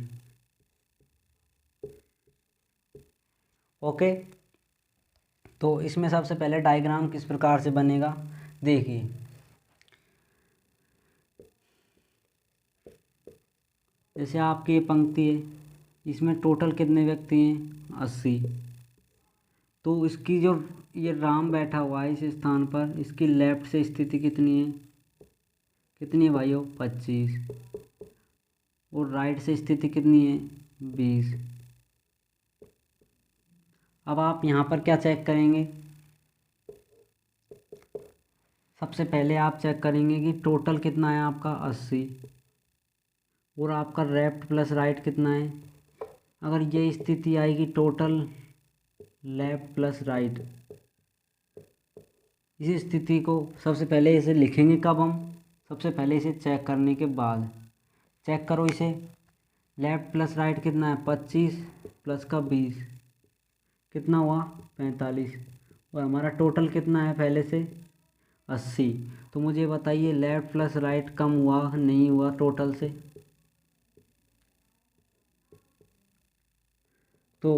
ओके, तो इसमें सबसे पहले डायग्राम किस प्रकार से बनेगा देखिए। जैसे आपकी ये पंक्ति है, इसमें टोटल कितने व्यक्ति हैं 80। तो इसकी जो ये राम बैठा हुआ है इस स्थान पर, इसकी लेफ्ट से स्थिति कितनी है, कितनी है भाइयों 25, और राइट से स्थिति कितनी है 20। अब आप यहाँ पर क्या चेक करेंगे, सबसे पहले आप चेक करेंगे कि टोटल कितना है आपका 80, और आपका लेफ्ट प्लस राइट कितना है। अगर ये स्थिति आएगी टोटल लेफ्ट प्लस राइट, इस स्थिति को सबसे पहले इसे लिखेंगे कब हम, सबसे पहले इसे चेक करने के बाद। चेक करो इसे, लेफ्ट प्लस राइट कितना है 25 प्लस का 20 कितना हुआ 45, और हमारा टोटल कितना है पहले से 80। तो मुझे बताइए लेफ्ट प्लस राइट कम हुआ नहीं हुआ टोटल से। तो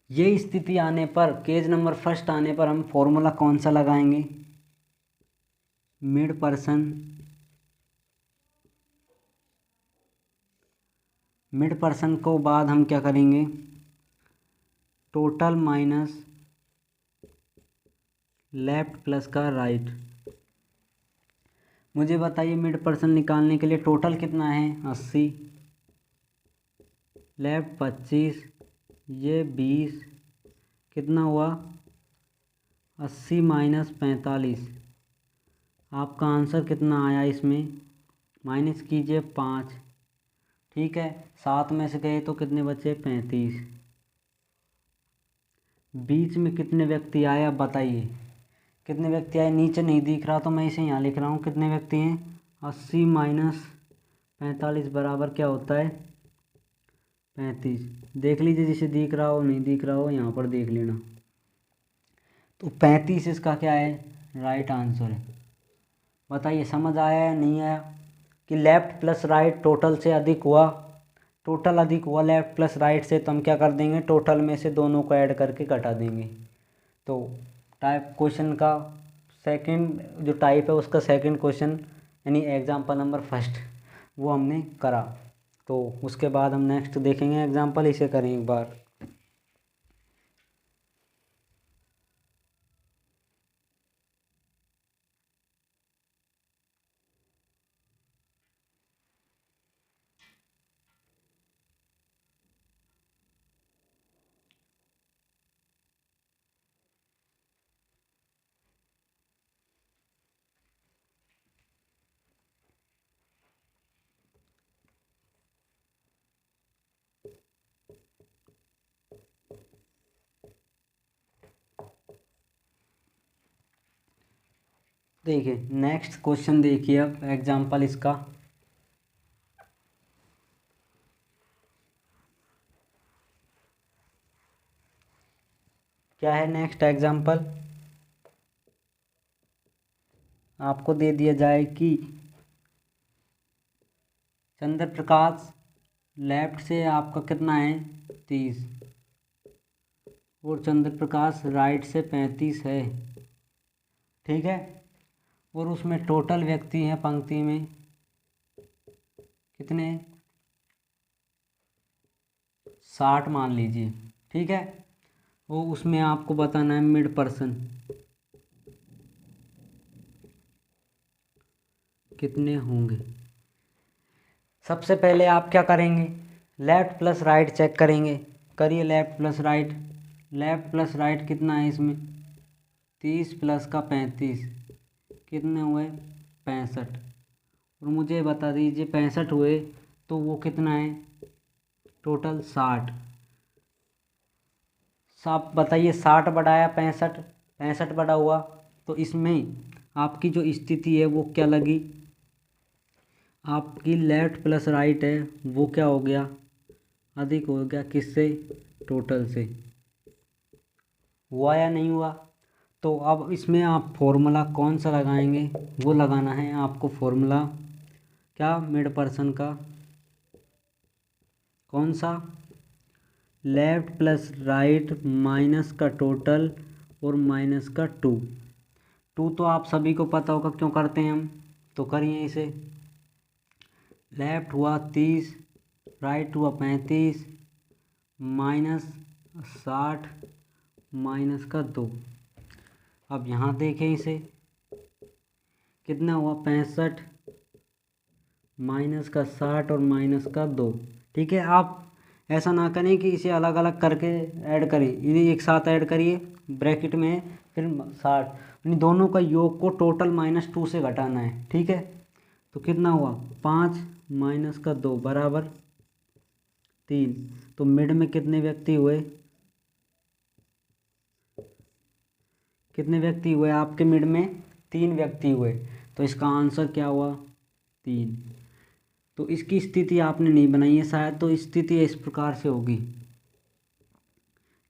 ये स्थिति आने पर, केस नंबर फर्स्ट आने पर हम फॉर्मूला कौन सा लगाएंगे, मिड पर्सन, मिड पर्सन को बाद हम क्या करेंगे, टोटल माइनस लेफ्ट प्लस का राइट। मुझे बताइए मिड पर्सन निकालने के लिए टोटल कितना है 80, लेफ्ट 25, ये 20, कितना हुआ 80 माइनस 45। आपका आंसर कितना आया, इसमें माइनस कीजिए 5, ठीक है। 7 में से गए तो कितने बचे 35। बीच में कितने व्यक्ति आए अब बताइए, कितने व्यक्ति आए, नीचे नहीं दिख रहा तो मैं इसे यहाँ लिख रहा हूँ, कितने व्यक्ति हैं 80 माइनस 45 बराबर क्या होता है 35। देख लीजिए जिसे दिख रहा हो, नहीं दिख रहा हो यहाँ पर देख लेना। तो 35 इसका क्या है राइट आंसर है। बताइए समझ आया या नहीं आया, कि लेफ्ट प्लस राइट टोटल से अधिक हुआ, टोटल अधिक हुआ लेफ्ट प्लस राइट से, तो हम क्या कर देंगे टोटल में से दोनों को ऐड करके घटा देंगे। तो टाइप क्वेश्चन का सेकंड जो टाइप है उसका सेकंड क्वेश्चन यानी एग्जाम्पल नंबर फर्स्ट वो हमने करा। तो उसके बाद हम नेक्स्ट देखेंगे एग्जाम्पल, इसे करें एक बार। देखिए नेक्स्ट क्वेश्चन देखिए, अब एग्जाम्पल इसका क्या है। नेक्स्ट एग्जाम्पल आपको दे दिया जाए कि चंद्र प्रकाश लेफ्ट से आपका कितना है 30, और चंद्र प्रकाश राइट से 35 है, ठीक है। और उसमें टोटल व्यक्ति हैं पंक्ति में कितने 60 मान लीजिए, ठीक है। वो उसमें आपको बताना है मिड पर्सन कितने होंगे। सबसे पहले आप क्या करेंगे, लेफ्ट प्लस राइट चेक करेंगे। करिए left plus right, left plus right कितना है इसमें 30 प्लस का 35 कितने हुए 65। और मुझे बता दीजिए 65 हुए तो वो कितना है टोटल 60। आप बताइए 60 बढ़ाया 65, 65 बढ़ा हुआ, तो इसमें आपकी जो स्थिति है वो क्या लगी, आपकी लेफ्ट प्लस राइट है वो क्या हो गया, अधिक हो गया किससे, टोटल से। हुआ या नहीं हुआ। तो अब इसमें आप फॉर्मूला कौन सा लगाएंगे, वो लगाना है आपको फॉर्मूला क्या, मिड पर्सन का, कौन सा, लेफ्ट प्लस राइट माइनस का टोटल और माइनस का टू। टू तो आप सभी को पता होगा क्यों करते हैं हम, तो करिए इसे। लेफ्ट हुआ 30, राइट हुआ 35, माइनस 60 माइनस का 2। अब यहाँ देखें इसे, कितना हुआ 65 माइनस का 60 और माइनस का 2। ठीक है, आप ऐसा ना करें कि इसे अलग अलग करके ऐड करें, इन्हें एक साथ ऐड करिए, ब्रैकेट में है, फिर 60, इन दोनों का योग को टोटल -2 से घटाना है। ठीक है, तो कितना हुआ 5 माइनस का 2 बराबर 3। तो मिड में कितने व्यक्ति हुए, कितने व्यक्ति हुए आपके मिड में, 3 व्यक्ति हुए। तो इसका आंसर क्या हुआ 3। तो इसकी स्थिति आपने नहीं बनाई है शायद, तो स्थिति इस प्रकार से होगी,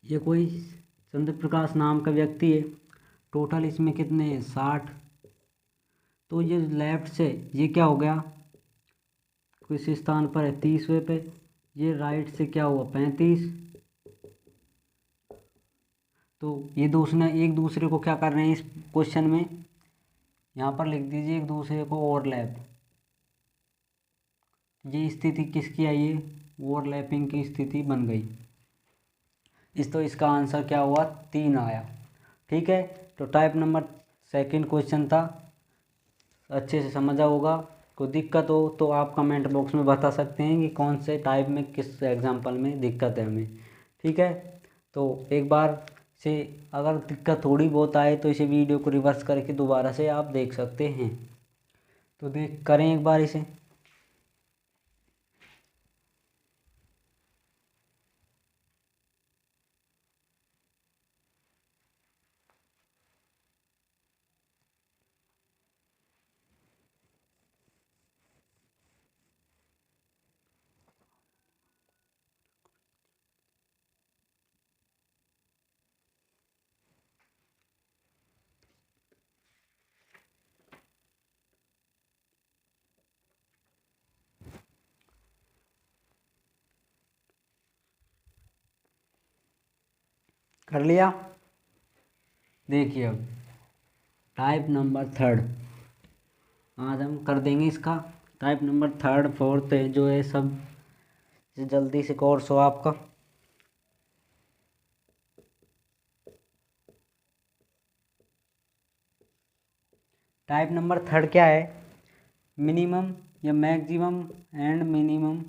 ये कोई चंद्र प्रकाश नाम का व्यक्ति है, टोटल इसमें कितने हैं 60। तो ये लेफ्ट से ये क्या हो गया, किस स्थान पर है 30वें पे, ये राइट से क्या हुआ 35। तो ये दूसरे एक दूसरे को क्या कर रहे हैं इस क्वेश्चन में, यहाँ पर लिख दीजिए एक दूसरे को ओवरलैप। ये स्थिति किसकी आई है, ओवरलैपिंग की स्थिति बन गई। तो इसका आंसर क्या हुआ 3 आया। ठीक है, तो टाइप नंबर सेकंड क्वेश्चन था, अच्छे से समझा होगा। कोई दिक्कत हो तो आप कमेंट बॉक्स में बता सकते हैं कि कौन से टाइप में किस एग्जाम्पल में दिक्कत है हमें। ठीक है, तो एक बार से अगर दिक्कत थोड़ी बहुत आए तो इसे वीडियो को रिवर्स करके दोबारा से आप देख सकते हैं। तो देख करें एक बार इसे। कर लिया, देखिए अब टाइप नंबर थर्ड आज हम कर देंगे इसका। टाइप नंबर थर्ड फोर्थ जो है सब जल्दी से कोर्स हो आपका। टाइप नंबर थर्ड क्या है, मिनिमम या maximum and minimum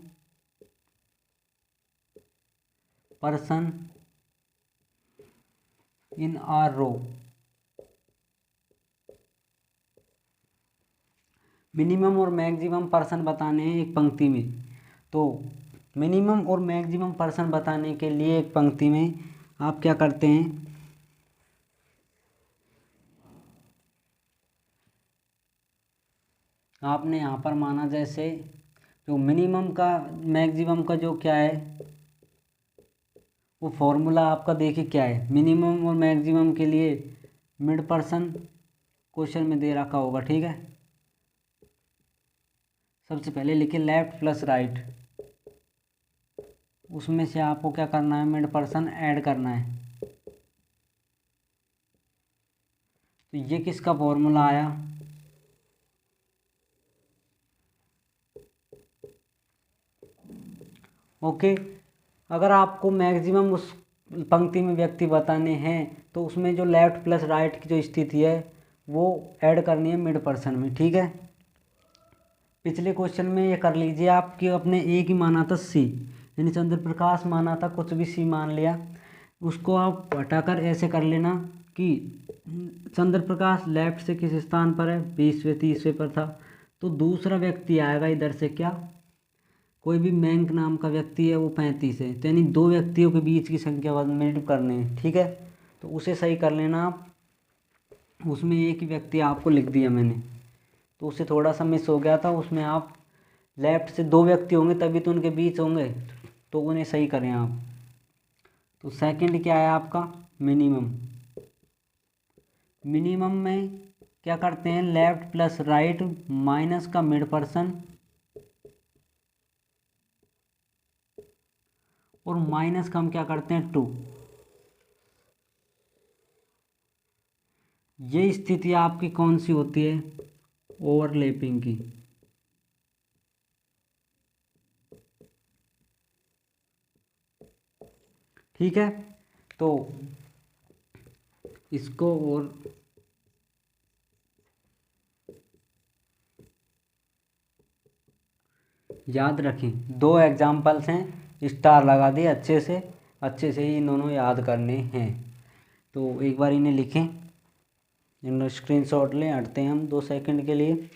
person in are row. Minimum और मैक्सिमम पर्सन बताने हैं एक पंक्ति में। तो मिनिमम और मैक्सिमम पर्सन बताने के लिए एक पंक्ति में आप क्या करते हैं, आपने यहाँ पर माना जैसे जो मिनिमम का मैक्सिमम का जो क्या है वो फॉर्मूला आपका देखिए क्या है, मिनिमम और मैक्सिमम के लिए मिड पर्सन क्वेश्चन में दे रखा होगा। ठीक है, सबसे पहले लिखिए लेफ्ट प्लस राइट, उसमें से आपको क्या करना है मिड पर्सन ऐड करना है। तो ये किसका फॉर्मूला आया, ओके। अगर आपको मैक्सिमम उस पंक्ति में व्यक्ति बताने हैं तो उसमें जो लेफ्ट प्लस राइट की जो स्थिति है वो ऐड करनी है मिड पर्सन में। ठीक है, पिछले क्वेश्चन में ये कर लीजिए आप कि अपने ए की माना था सी, यानी चंद्र प्रकाश माना था, कुछ भी सी मान लिया, उसको आप हटाकर ऐसे कर लेना कि चंद्र प्रकाश लेफ्ट से किस स्थान पर है 20वें 30वें पर था। तो दूसरा व्यक्ति आएगा इधर से क्या कोई भी मैंक नाम का व्यक्ति है वो 35 है, तो यानी दो व्यक्तियों के बीच की संख्या मल्टीप्लाई करनी है, ठीक है। तो उसे सही कर लेना आप। उसमें एक ही व्यक्ति आपको लिख दिया मैंने, तो उससे थोड़ा सा मिस हो गया था। उसमें आप लेफ्ट से दो व्यक्ति होंगे तभी तो उनके बीच होंगे, तो उन्हें सही करें आप। तो सेकंड क्या है आपका, मिनिमम। मिनिमम में क्या करते हैं, लेफ्ट प्लस राइट माइनस का मिड पर्सन और माइनस का हम क्या करते हैं 2। ये स्थिति आपकी कौन सी होती है, ओवरलैपिंग की। ठीक है, तो इसको और याद रखें। दो एग्जाम्पल्स हैं, स्टार लगा दिए, अच्छे से ही इन दोनों याद करने हैं। तो एक बार इन्हें लिखें, इन स्क्रीनशॉट लें, हटते हैं हम 2 सेकंड के लिए।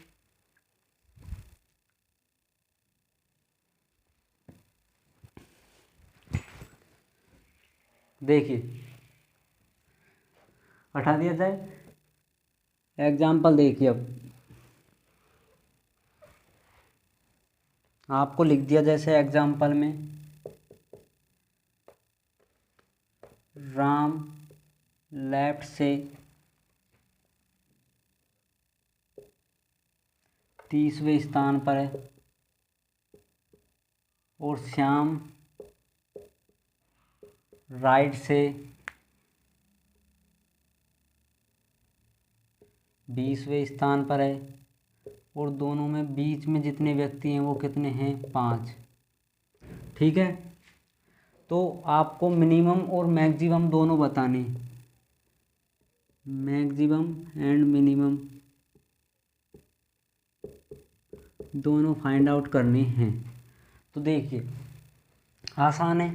देखिए हटा दिया जाए। एग्जाम्पल देखिए, अब आपको लिख दिया जैसे एग्जाम्पल में, राम लेफ्ट से 30वें स्थान पर है और श्याम राइट से 20वें स्थान पर है, और दोनों में बीच में जितने व्यक्ति हैं वो कितने हैं, 5। ठीक है, तो आपको मिनिमम और मैक्सिमम दोनों बताने, मैक्सिमम एंड मिनिमम दोनों फाइंड आउट करने हैं। तो देखिए आसान है,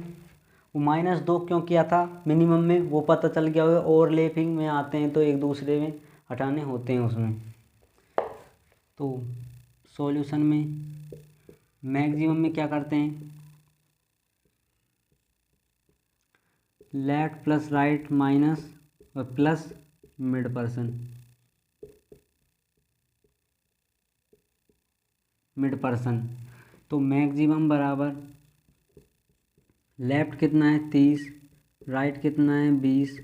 वो -2 क्यों किया था मिनिमम में, वो पता चल गया होगा। ओवरलैपिंग में आते हैं तो एक दूसरे में हटाने होते हैं उसमें। तो सॉल्यूशन में मैक्सिमम में क्या करते हैं, लेफ्ट प्लस राइट माइनस और प्लस मिड पर्सन। तो मैक्सिमम बराबर लेफ्ट कितना है 30, राइट कितना है 20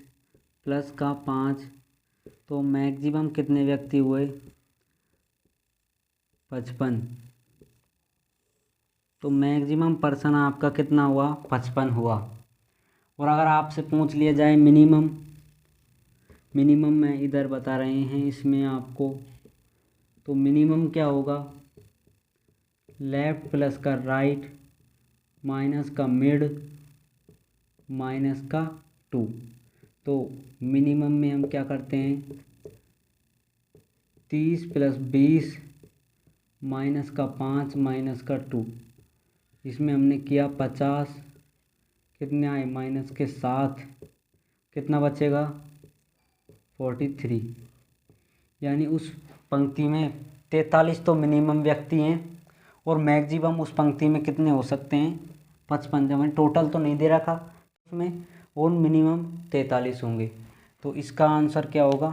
प्लस का 5, तो मैक्सिमम कितने व्यक्ति हुए 55। तो मैक्सिमम पर्सन आपका कितना हुआ 55 हुआ। और अगर आपसे पूछ लिया जाए मिनिमम, मिनिमम में इधर बता रहे हैं इसमें आपको, तो मिनिमम क्या होगा, लेफ्ट प्लस का राइट माइनस का मिड माइनस का 2। तो मिनिमम में हम क्या करते हैं, 30 प्लस 20 माइनस का 5 माइनस का 2। इसमें हमने किया 50, कितने आए माइनस के 7, कितना बचेगा 43। यानी उस पंक्ति में 43 तो मिनिमम व्यक्ति हैं और मैक्सिमम उस पंक्ति में कितने हो सकते हैं 55। जब टोटल तो नहीं दे रखा उसमें, और मिनिमम 43 होंगे। तो इसका आंसर क्या होगा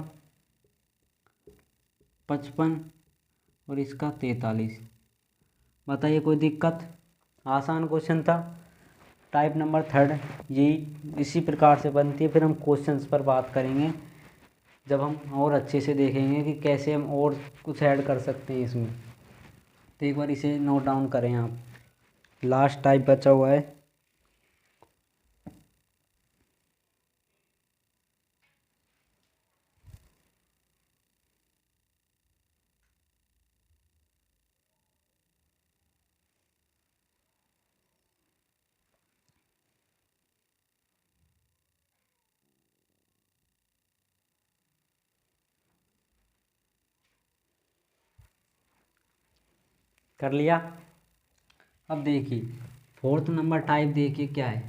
55 और इसका 43। बताइए कोई दिक्कत, आसान क्वेश्चन था। टाइप नंबर 3 यही इसी प्रकार से बनती है। फिर हम क्वेश्चंस पर बात करेंगे जब हम और अच्छे से देखेंगे कि कैसे हम और कुछ ऐड कर सकते हैं इसमें। तो एक बार इसे नोट डाउन करें आप, लास्ट टाइप बचा हुआ है। कर लिया। अब देखिए 4th नंबर टाइप देखिए क्या है।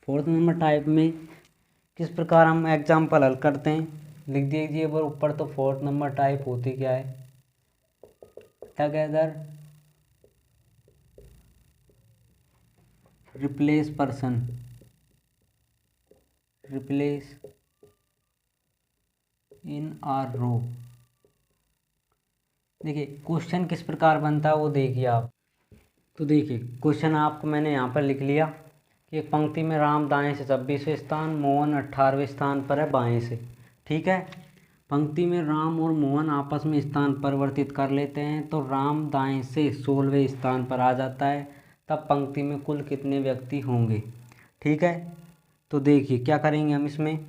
4th नंबर टाइप में किस प्रकार हम एग्जाम्पल हल करते हैं, लिख दीजिए पर ऊपर। तो 4th नंबर टाइप होती क्या है, together replace person, replace in are row. देखिए क्वेश्चन किस प्रकार बनता है वो देखिए आप। तो देखिए क्वेश्चन आपको मैंने यहाँ पर लिख लिया कि एक पंक्ति में राम दाएं से 26वें स्थान, मोहन 18वें स्थान पर है बाएं से। ठीक है, पंक्ति में राम और मोहन आपस में स्थान परिवर्तित कर लेते हैं तो राम दाएं से 16वें स्थान पर आ जाता है। तब पंक्ति में कुल कितने व्यक्ति होंगे। ठीक है, तो देखिए क्या करेंगे हम इसमें।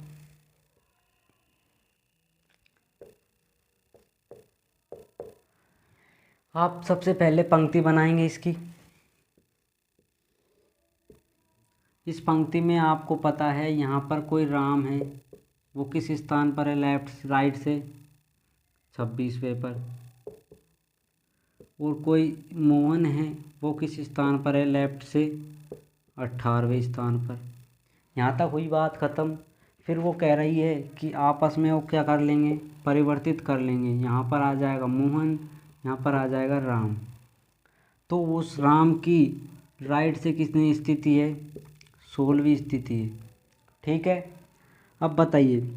आप सबसे पहले पंक्ति बनाएंगे इसकी। इस पंक्ति में आपको पता है यहाँ पर कोई राम है, वो किस स्थान पर है, लेफ्ट राइट से 26वें पर। और कोई मोहन है, वो किस स्थान पर है, लेफ्ट से 18वें स्थान पर। यहाँ तक हुई बात ख़त्म। फिर वो कह रही है कि आपस में वो क्या कर लेंगे, परिवर्तित कर लेंगे। यहाँ पर आ जाएगा मोहन, यहाँ पर आ जाएगा राम। तो उस राम की राइट से कितनी स्थिति है, 16वीं स्थिति है। ठीक है, अब बताइए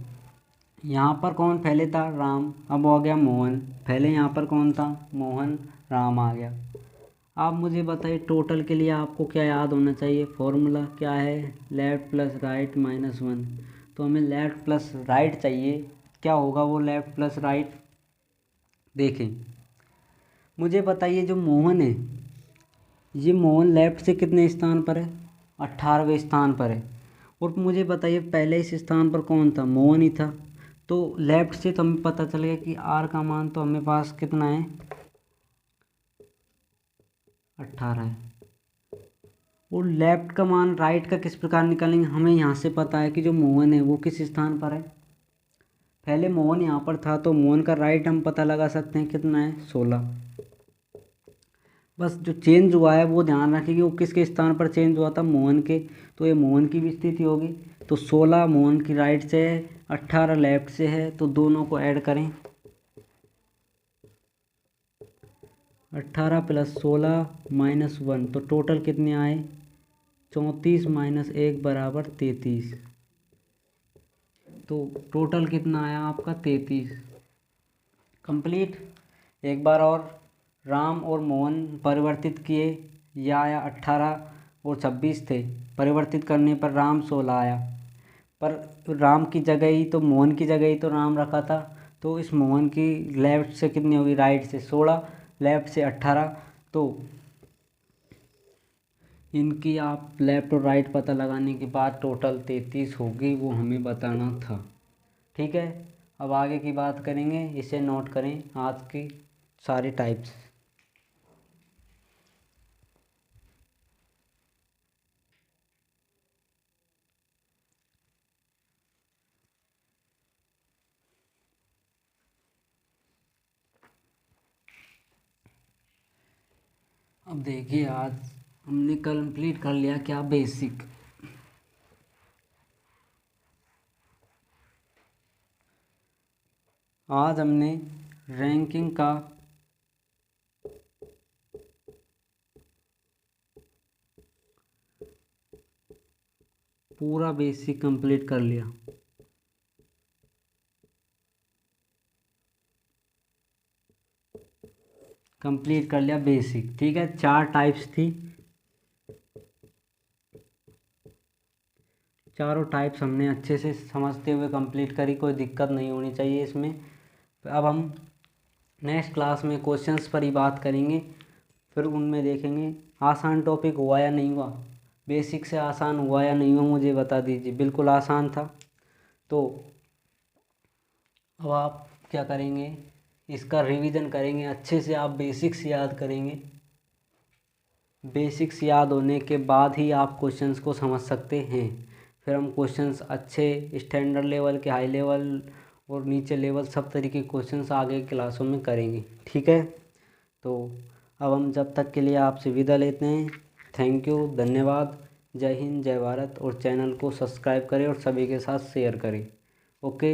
यहाँ पर कौन पहले था, राम, अब हो गया मोहन। पहले यहाँ पर कौन था, मोहन, राम आ गया। आप मुझे बताइए टोटल के लिए आपको क्या याद होना चाहिए। फॉर्मूला क्या है, लेफ़्ट प्लस राइट माइनस 1। तो हमें लेफ़्ट प्लस राइट चाहिए। क्या होगा वो लेफ़्ट प्लस राइट, देखें। मुझे बताइए जो मोहन है, ये मोहन लेफ़्ट से कितने स्थान पर है, 18वें स्थान पर है। और मुझे बताइए पहले इस स्थान पर कौन था, मोहन ही था। तो लेफ़्ट से तो हमें पता चल गया कि आर का मान तो हमें पास कितना है, 18 है। और लेफ़्ट का मान राइट का किस प्रकार निकालेंगे, हमें यहाँ से पता है कि जो मोहन है वो किस स्थान पर है। पहले मोहन यहाँ पर था तो मोहन का राइट हम पता लगा सकते हैं कितना है, 16। बस जो चेंज हुआ है वो ध्यान रखें कि वो किसके स्थान पर चेंज हुआ था, मोहन के। तो ये मोहन की भी स्थिति होगी। तो 16 मोहन की राइट से है, 18 लेफ्ट से है, तो दोनों को ऐड करें। 18 प्लस 16 माइनस 1, तो टोटल कितने आए, 34 माइनस 1 बराबर 33। तो टोटल कितना आया आपका, 33। कंप्लीट। एक बार और, राम और मोहन परिवर्तित किए, यह आया 18 और 26 थे। परिवर्तित करने पर राम 16 आया। पर राम की जगह ही तो मोहन की जगह ही तो राम रखा था। तो इस मोहन की लेफ़्ट से कितनी होगी, राइट से 16, लेफ़्ट से 18। तो इनकी आप लेफ़्ट और राइट पता लगाने के बाद टोटल 33 होगी, वो हमें बताना था। ठीक है, अब आगे की बात करेंगे। इसे नोट करें आज की सारी टाइप्स। अब देखिए आज हमने कंप्लीट कर लिया क्या, बेसिक। आज हमने रैंकिंग का पूरा बेसिक कंप्लीट कर लिया। कंप्लीट कर लिया बेसिक। ठीक है, 4 टाइप्स थी, चारों टाइप्स हमने अच्छे से समझते हुए कंप्लीट करी। कोई दिक्कत नहीं होनी चाहिए इसमें। अब हम नेक्स्ट क्लास में क्वेश्चंस पर ही बात करेंगे। फिर उनमें देखेंगे आसान टॉपिक हुआ या नहीं हुआ, बेसिक से आसान हुआ या नहीं हुआ, मुझे बता दीजिए। बिल्कुल आसान था। तो अब आप क्या करेंगे, इसका रिवीजन करेंगे अच्छे से। आप बेसिक्स याद करेंगे। बेसिक्स याद होने के बाद ही आप क्वेश्चंस को समझ सकते हैं। फिर हम क्वेश्चंस अच्छे स्टैंडर्ड लेवल के, हाई लेवल और नीचे लेवल, सब तरीके के क्वेश्चंस आगे क्लासों में करेंगे। ठीक है, तो अब हम जब तक के लिए आपसे विदा लेते हैं। थैंक यू, धन्यवाद। जय हिंद, जय भारत। और चैनल को सब्सक्राइब करें और सभी के साथ शेयर करें। ओके।